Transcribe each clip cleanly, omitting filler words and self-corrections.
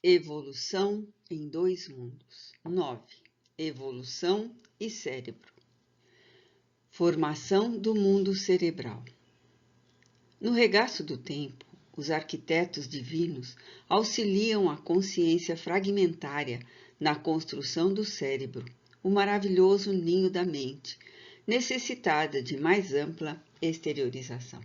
Evolução em dois mundos. 9. Evolução e cérebro. Formação do mundo cerebral. No regaço do tempo, os arquitetos divinos auxiliam a consciência fragmentária na construção do cérebro, o maravilhoso ninho da mente, necessitada de mais ampla exteriorização.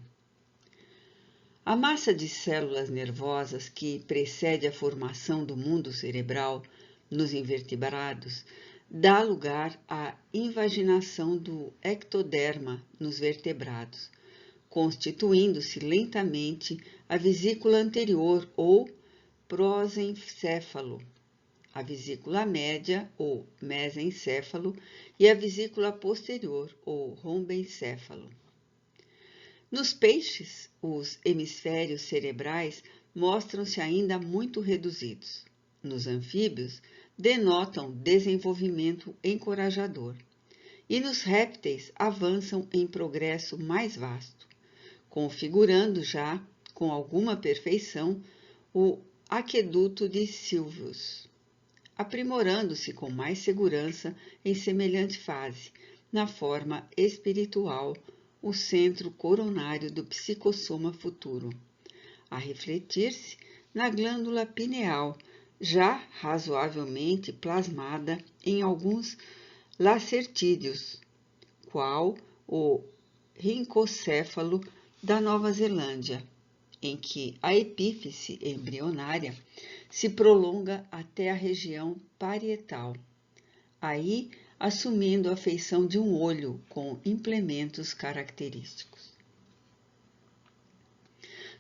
A massa de células nervosas que precede a formação do mundo cerebral nos invertebrados dá lugar à invaginação do ectoderma nos vertebrados, constituindo-se lentamente a vesícula anterior ou prosencéfalo, a vesícula média ou mesencéfalo e a vesícula posterior ou rombencéfalo. Nos peixes, os hemisférios cerebrais mostram-se ainda muito reduzidos. Nos anfíbios, denotam desenvolvimento encorajador. E nos répteis, avançam em progresso mais vasto, configurando já, com alguma perfeição, o aqueduto de Silvius, aprimorando-se com mais segurança em semelhante fase, na forma espiritual, o centro coronário do psicossoma futuro, a refletir-se na glândula pineal, já razoavelmente plasmada em alguns lacertídeos, qual o rincocéfalo da Nova Zelândia, em que a epífise embrionária se prolonga até a região parietal, aí assumindo a feição de um olho com implementos característicos.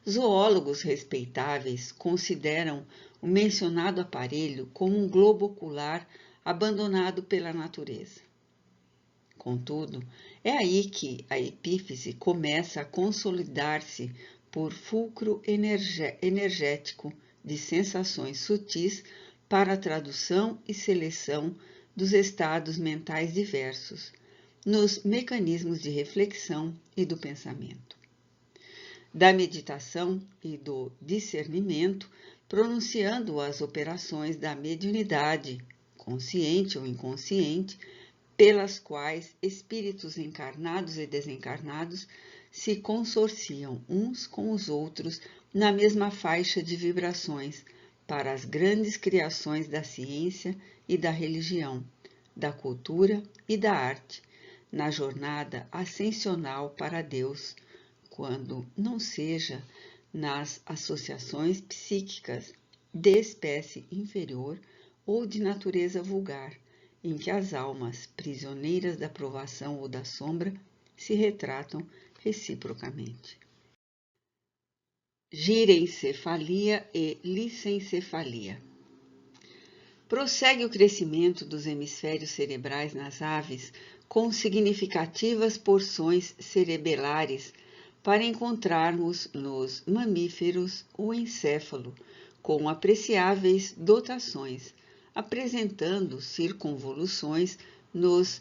Zoólogos respeitáveis consideram o mencionado aparelho como um globo ocular abandonado pela natureza. Contudo, é aí que a epífise começa a consolidar-se por fulcro energético de sensações sutis para a tradução e seleção dos estados mentais diversos, nos mecanismos de reflexão e do pensamento. Da meditação e do discernimento, pronunciando as operações da mediunidade, consciente ou inconsciente, pelas quais espíritos encarnados e desencarnados se consorciam uns com os outros na mesma faixa de vibrações para as grandes criações da ciência e da religião, da cultura e da arte, na jornada ascensional para Deus, quando não seja nas associações psíquicas de espécie inferior ou de natureza vulgar, em que as almas, prisioneiras da provação ou da sombra, se retratam reciprocamente. Girencefalia e licencefalia. Prossegue o crescimento dos hemisférios cerebrais nas aves com significativas porções cerebelares para encontrarmos nos mamíferos o encéfalo com apreciáveis dotações, apresentando circunvoluções nos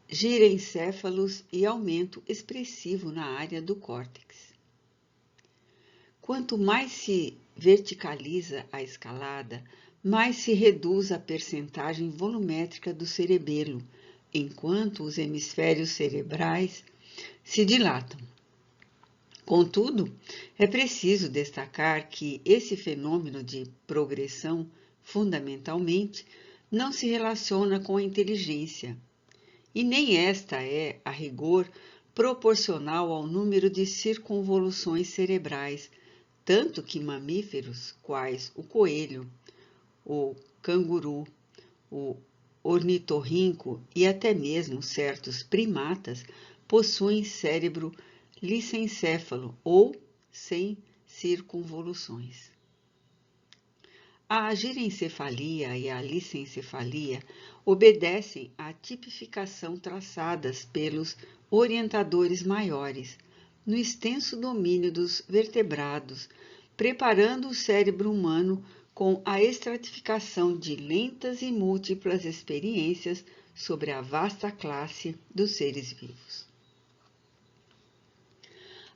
girencéfalos e aumento expressivo na área do córtex. Quanto mais se verticaliza a escalada, mais se reduz a percentagem volumétrica do cerebelo, enquanto os hemisférios cerebrais se dilatam. Contudo, é preciso destacar que esse fenômeno de progressão, fundamentalmente, não se relaciona com a inteligência, e nem esta é, a rigor, proporcional ao número de circunvoluções cerebrais, tanto que mamíferos, quais o coelho, o canguru, o ornitorrinco e até mesmo certos primatas, possuem cérebro licencéfalo ou sem circunvoluções. A girencefalia e a licencefalia obedecem à tipificação traçadas pelos orientadores maiores, no extenso domínio dos vertebrados, preparando o cérebro humano com a estratificação de lentas e múltiplas experiências sobre a vasta classe dos seres vivos.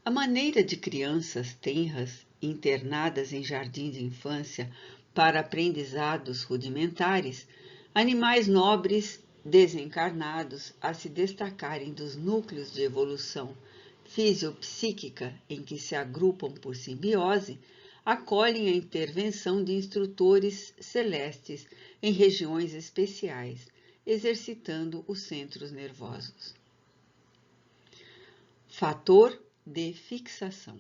A maneira de crianças tenras, internadas em jardim de infância, para aprendizados rudimentares, animais nobres desencarnados a se destacarem dos núcleos de evolução fisiopsíquica em que se agrupam por simbiose, acolhem a intervenção de instrutores celestes em regiões especiais, exercitando os centros nervosos. Fator de fixação.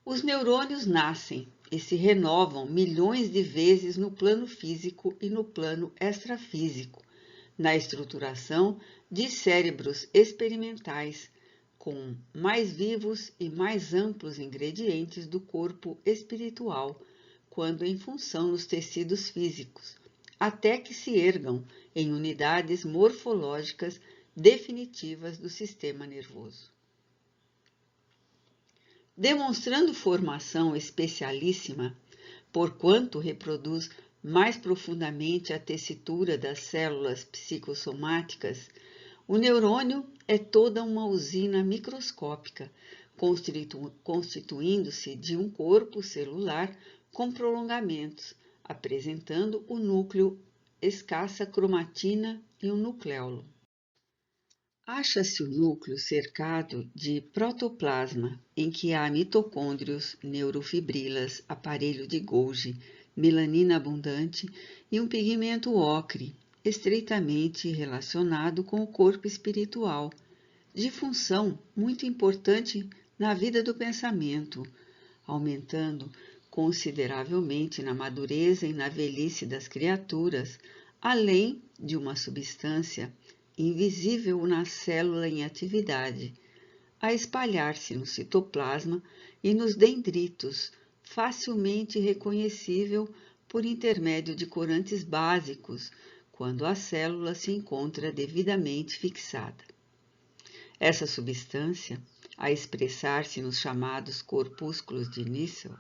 Os neurônios nascem e se renovam milhões de vezes no plano físico e no plano extrafísico, na estruturação de cérebros experimentais, com mais vivos e mais amplos ingredientes do corpo espiritual, quando em função nos tecidos físicos, até que se ergam em unidades morfológicas definitivas do sistema nervoso. Demonstrando formação especialíssima, porquanto reproduz mais profundamente a tessitura das células psicossomáticas, o neurônio é toda uma usina microscópica, constituindo-se de um corpo celular com prolongamentos, apresentando o núcleo, escassa cromatina e o nucleolo. Acha-se o núcleo cercado de protoplasma, em que há mitocôndrios, neurofibrilas, aparelho de Golgi, melanina abundante e um pigmento ocre, estreitamente relacionado com o corpo espiritual, de função muito importante na vida do pensamento, aumentando consideravelmente na madureza e na velhice das criaturas, além de uma substância invisível na célula em atividade, a espalhar-se no citoplasma e nos dendritos, facilmente reconhecível por intermédio de corantes básicos, quando a célula se encontra devidamente fixada. Essa substância, a expressar-se nos chamados corpúsculos de Nissl,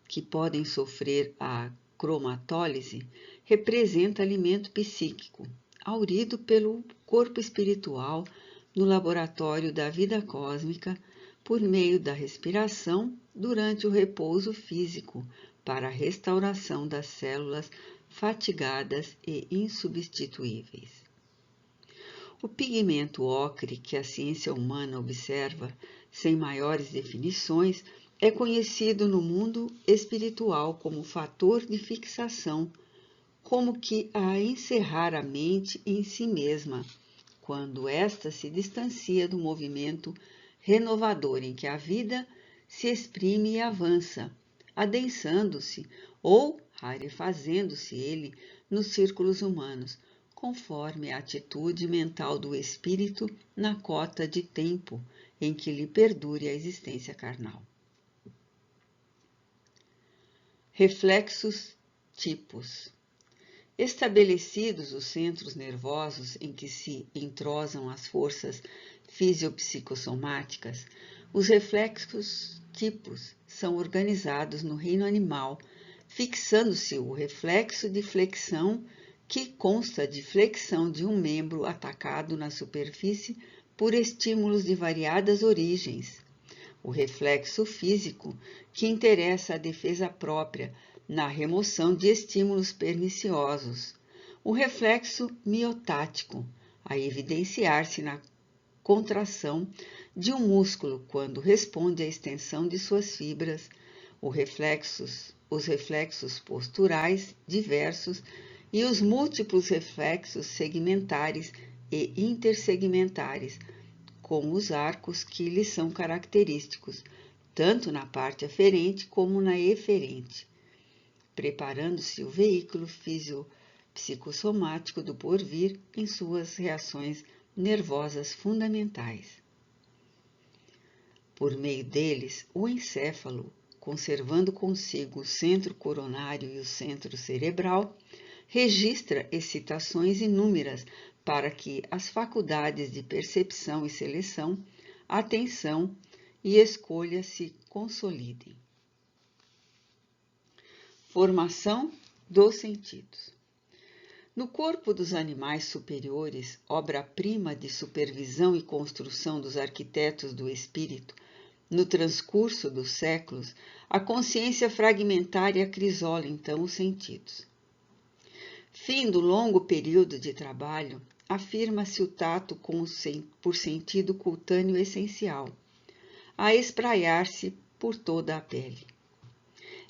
que podem sofrer a cromatólise, representa alimento psíquico, aurido pelo corpo espiritual no laboratório da vida cósmica por meio da respiração durante o repouso físico para a restauração das células fatigadas e insubstituíveis. O pigmento ocre que a ciência humana observa, sem maiores definições, é conhecido no mundo espiritual como fator de fixação, como que a encerrar a mente em si mesma, quando esta se distancia do movimento renovador em que a vida se exprime e avança, adensando-se ou rarefazendo-se ele nos círculos humanos, conforme a atitude mental do espírito na cota de tempo em que lhe perdure a existência carnal. Reflexos tipos. Estabelecidos os centros nervosos em que se entrosam as forças fisiopsicossomáticas, os reflexos tipos são organizados no reino animal, fixando-se o reflexo de flexão, que consta de flexão de um membro atacado na superfície por estímulos de variadas origens. O reflexo físico, que interessa a defesa própria, na remoção de estímulos perniciosos. O reflexo miotático, a evidenciar-se na contração de um músculo quando responde à extensão de suas fibras. Os reflexos posturais diversos e os múltiplos reflexos segmentares e intersegmentares, com os arcos que lhes são característicos, tanto na parte aferente como na eferente, preparando-se o veículo fisiopsicossomático do porvir em suas reações nervosas fundamentais. Por meio deles, o encéfalo, conservando consigo o centro coronário e o centro cerebral, registra excitações inúmeras para que as faculdades de percepção e seleção, atenção e escolha se consolidem. Formação dos sentidos. No corpo dos animais superiores, obra-prima de supervisão e construção dos arquitetos do espírito, No transcurso dos séculos, a consciência fragmentária acrisola então os sentidos. Fim do longo período de trabalho, afirma-se o tato por sentido cutâneo essencial, a espraiar-se por toda a pele.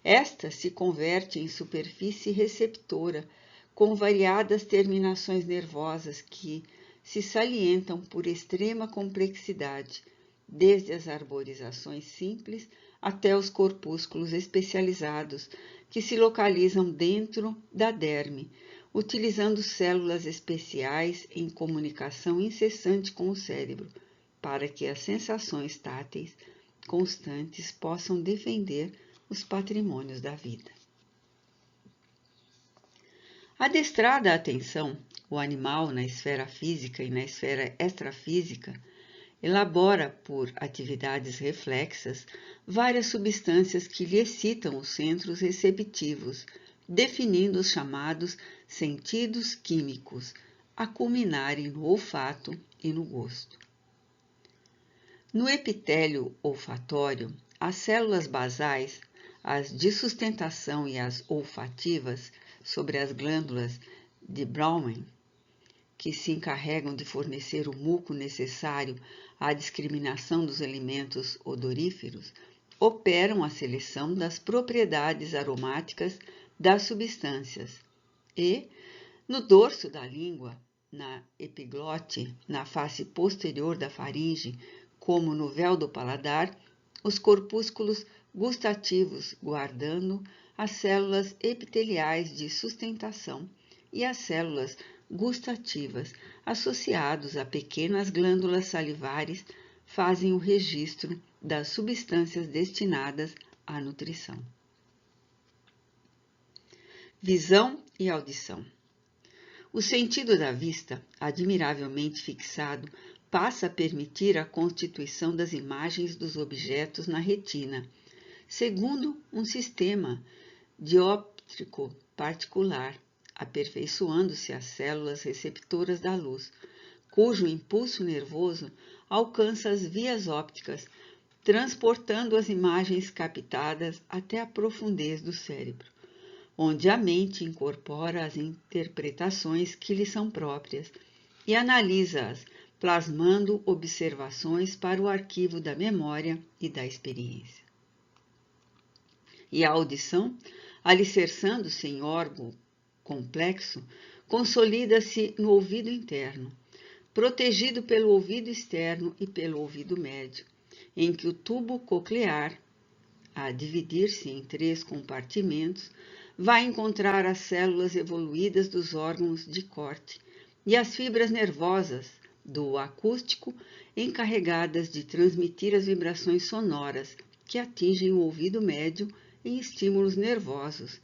Esta se converte em superfície receptora, com variadas terminações nervosas que se salientam por extrema complexidade, desde as arborizações simples até os corpúsculos especializados que se localizam dentro da derme, utilizando células especiais em comunicação incessante com o cérebro, para que as sensações táteis constantes possam defender os patrimônios da vida. Adestrada a atenção, o animal na esfera física e na esfera extrafísica elabora por atividades reflexas várias substâncias que lhe excitam os centros receptivos, definindo os chamados sentidos químicos, a culminarem no olfato e no gosto. No epitélio olfatório, as células basais, as de sustentação e as olfativas, sobre as glândulas de Bowman, que se encarregam de fornecer o muco necessário à discriminação dos elementos odoríferos, operam a seleção das propriedades aromáticas das substâncias e, no dorso da língua, na epiglote, na face posterior da faringe, como no véu do paladar, os corpúsculos gustativos guardando as células epiteliais de sustentação e as células gustativas associados a pequenas glândulas salivares fazem o registro das substâncias destinadas à nutrição. Visão e audição. O sentido da vista, admiravelmente fixado, passa a permitir a constituição das imagens dos objetos na retina, segundo um sistema dióptrico particular, aperfeiçoando-se as células receptoras da luz, cujo impulso nervoso alcança as vias ópticas, transportando as imagens captadas até a profundez do cérebro, onde a mente incorpora as interpretações que lhe são próprias e analisa-as, plasmando observações para o arquivo da memória e da experiência. E a audição, alicerçando-se em órgão complexo, consolida-se no ouvido interno, protegido pelo ouvido externo e pelo ouvido médio, em que o tubo coclear, a dividir-se em 3 compartimentos, vai encontrar as células evoluídas dos órgãos de corte e as fibras nervosas do acústico encarregadas de transmitir as vibrações sonoras que atingem o ouvido médio em estímulos nervosos,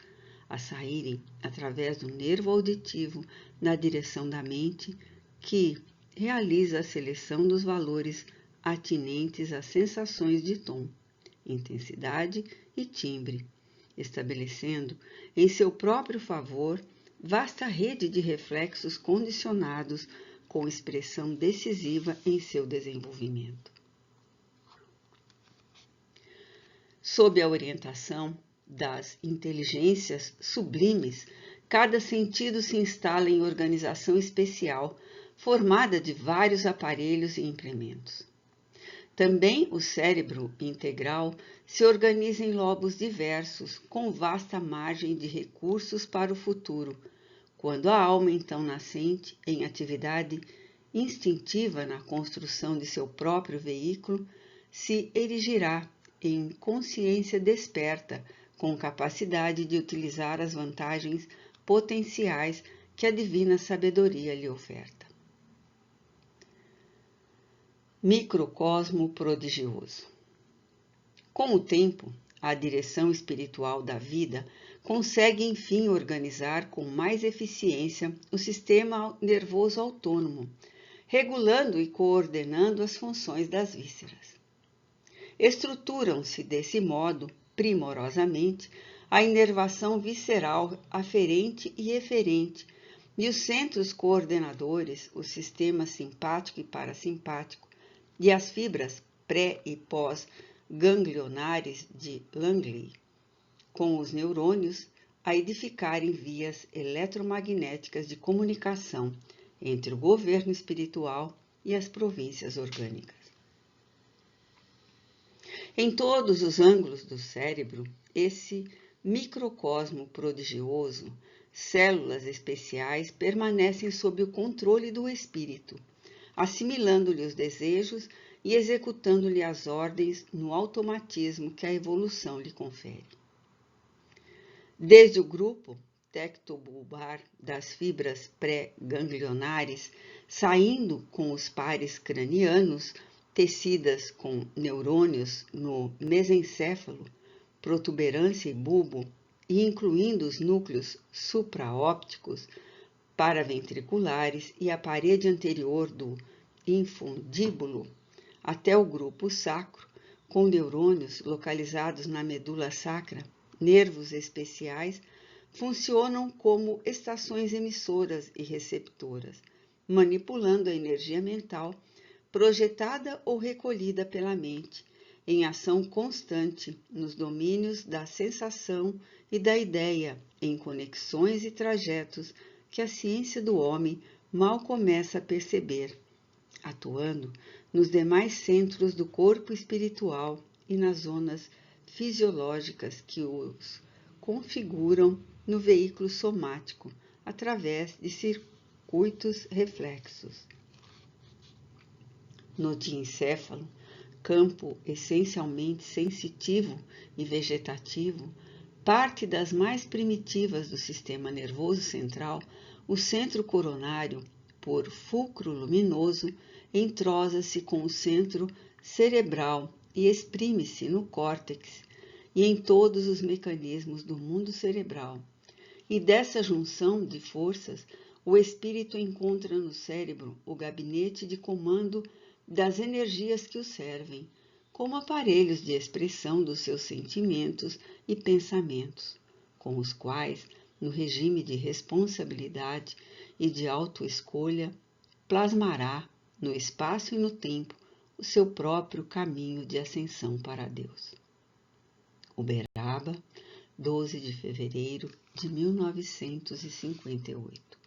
a saírem através do nervo auditivo na direção da mente, que realiza a seleção dos valores atinentes às sensações de tom, intensidade e timbre, estabelecendo em seu próprio favor vasta rede de reflexos condicionados com expressão decisiva em seu desenvolvimento. Sob a orientação das inteligências sublimes, cada sentido se instala em organização especial, formada de vários aparelhos e implementos. Também o cérebro integral se organiza em lobos diversos, com vasta margem de recursos para o futuro, quando a alma então nascente, em atividade instintiva na construção de seu próprio veículo, se erigirá em consciência desperta, com capacidade de utilizar as vantagens potenciais que a divina sabedoria lhe oferta. Microcosmo prodigioso. Com o tempo, a direção espiritual da vida consegue enfim organizar com mais eficiência o sistema nervoso autônomo, regulando e coordenando as funções das vísceras. Estruturam-se desse modo, primorosamente, a inervação visceral aferente e eferente e os centros coordenadores, o sistema simpático e parasimpático, e as fibras pré e pós ganglionares de Langley, com os neurônios a edificarem vias eletromagnéticas de comunicação entre o governo espiritual e as províncias orgânicas. Em todos os ângulos do cérebro, esse microcosmo prodigioso, células especiais permanecem sob o controle do espírito, assimilando-lhe os desejos e executando-lhe as ordens no automatismo que a evolução lhe confere. Desde o grupo tectobulbar das fibras pré-ganglionares, saindo com os pares cranianos, tecidas com neurônios no mesencéfalo, protuberância e bulbo, e incluindo os núcleos supraópticos, paraventriculares e a parede anterior do infundíbulo, até o grupo sacro, com neurônios localizados na medula sacra, nervos especiais, funcionam como estações emissoras e receptoras, manipulando a energia mental projetada ou recolhida pela mente, em ação constante nos domínios da sensação e da ideia, em conexões e trajetos que a ciência do homem mal começa a perceber, atuando nos demais centros do corpo espiritual e nas zonas fisiológicas que os configuram no veículo somático, através de circuitos reflexos. No diencéfalo, campo essencialmente sensitivo e vegetativo, parte das mais primitivas do sistema nervoso central, o centro coronário, por fulcro luminoso, entrosa-se com o centro cerebral e exprime-se no córtex e em todos os mecanismos do mundo cerebral. E dessa junção de forças, o espírito encontra no cérebro o gabinete de comando das energias que o servem, como aparelhos de expressão dos seus sentimentos e pensamentos, com os quais, no regime de responsabilidade e de autoescolha, plasmará, no espaço e no tempo, o seu próprio caminho de ascensão para Deus. Uberaba, 12 de fevereiro de 1958.